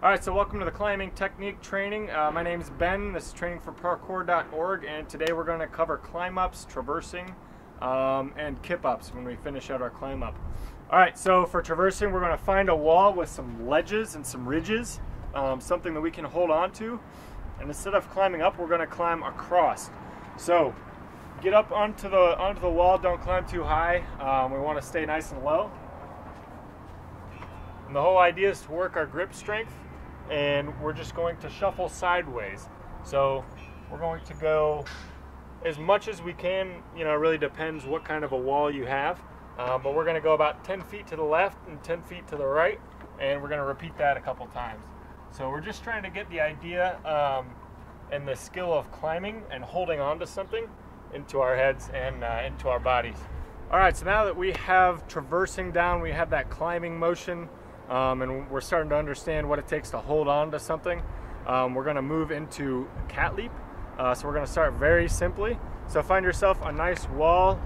Alright, so welcome to the climbing technique training. My name is Ben. This is training for parkour.org, and today we're going to cover climb ups, traversing, and kip ups when we finish out our climb up. Alright, so for traversing, we're going to find a wall with some ledges and some ridges, something that we can hold on to. And instead of climbing up, we're going to climb across. So get up onto the wall, don't climb too high. We want to stay nice and low. And the whole idea is to work our grip strength, and we're just going to shuffle sideways. So we're going to go as much as we can. You know, it really depends what kind of a wall you have, but we're going to go about 10 feet to the left and 10 feet to the right, and we're going to repeat that a couple times. So we're just trying to get the idea and the skill of climbing and holding on to something into our heads and into our bodies. Alright, so now that we have traversing down, we have that climbing motion, and we're starting to understand what it takes to hold on to something, we're going to move into cat leap. So we're going to start very simply. So find yourself a nice wall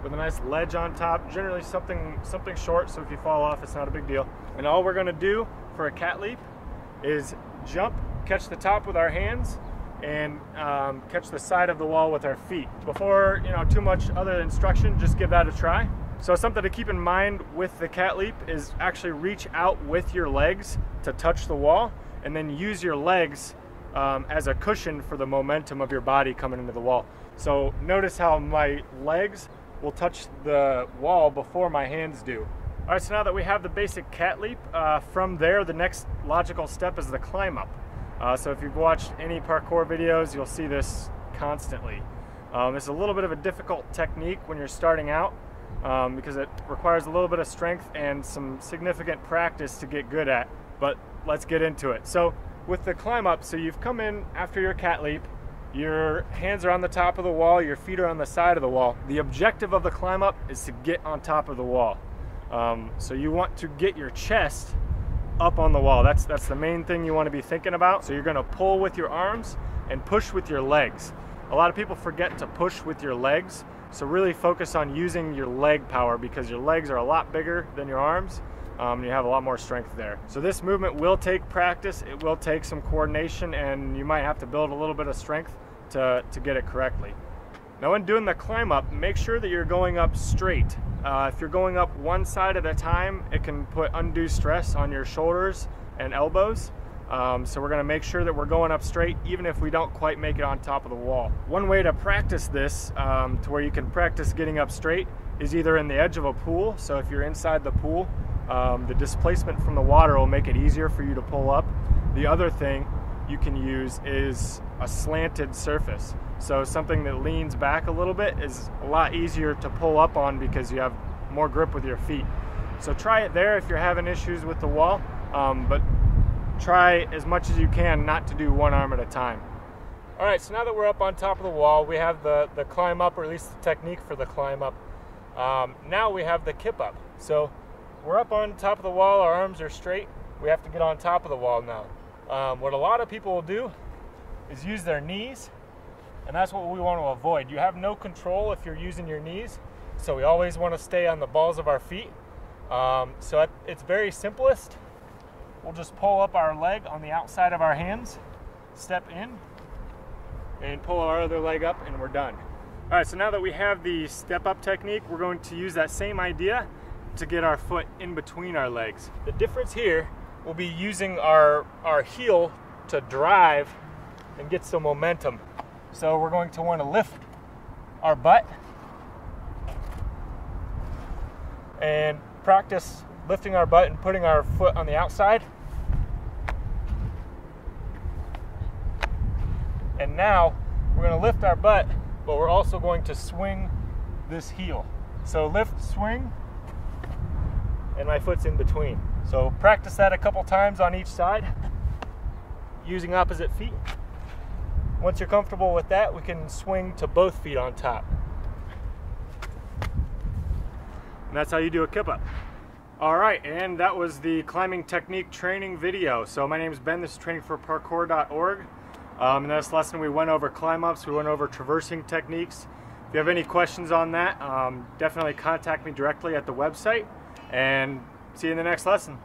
with a nice ledge on top, generally something short, so if you fall off it's not a big deal. And all we're going to do for a cat leap is jump, catch the top with our hands, and catch the side of the wall with our feet. Before too much other instruction, just give that a try. So something to keep in mind with the cat leap is actually reach out with your legs to touch the wall, and then use your legs as a cushion for the momentum of your body coming into the wall. So notice how my legs will touch the wall before my hands do. All right, so now that we have the basic cat leap, from there the next logical step is the climb up. So if you've watched any parkour videos, you'll see this constantly. It's a little bit of a difficult technique when you're starting out, because it requires a little bit of strength and some significant practice to get good at, but let's get into it. So with the climb up, so you've come in after your cat leap, your hands are on the top of the wall, your feet are on the side of the wall. The objective of the climb up is to get on top of the wall. So you want to get your chest up on the wall. That's the main thing you want to be thinking about. So you're going to pull with your arms and push with your legs. A lot of people forget to push with your legs, so really focus on using your leg power, because your legs are a lot bigger than your arms, and you have a lot more strength there. So this movement will take practice, it will take some coordination, and you might have to build a little bit of strength to get it correctly. Now when doing the climb up, make sure that you're going up straight. If you're going up one side at a time, it can put undue stress on your shoulders and elbows. So we're going to make sure that we're going up straight even if we don't quite make it on top of the wall. One way to practice this, to where you can practice getting up straight, is either in the edge of a pool. So if you're inside the pool, the displacement from the water will make it easier for you to pull up. The other thing you can use is a slanted surface. So something that leans back a little bit is a lot easier to pull up on because you have more grip with your feet. So try it there if you're having issues with the wall, but try as much as you can not to do one arm at a time. Alright, so now that we're up on top of the wall, we have the climb up, or at least the technique for the climb up. Now we have the kip up. So we're up on top of the wall, our arms are straight, we have to get on top of the wall now. What a lot of people will do is use their knees, and that's what we want to avoid. You have no control if you're using your knees, so we always want to stay on the balls of our feet. So at its very simplest, we'll just pull up our leg on the outside of our hands, step in, and pull our other leg up, and we're done. All right, so now that we have the step up technique, we're going to use that same idea to get our foot in between our legs. The difference here will be using our heel to drive and get some momentum. So we're going to want to lift our butt and practice lifting our butt and putting our foot on the outside. And now we're going to lift our butt, but we're also going to swing this heel. So lift, swing, and my foot's in between. So practice that a couple times on each side, using opposite feet. Once you're comfortable with that, we can swing to both feet on top. And that's how you do a kip up. Alright, and that was the climbing technique training video. So my name is Ben, this is training for parkour.org. In this lesson we went over climb ups, we went over traversing techniques. If you have any questions on that, definitely contact me directly at the website, and see you in the next lesson.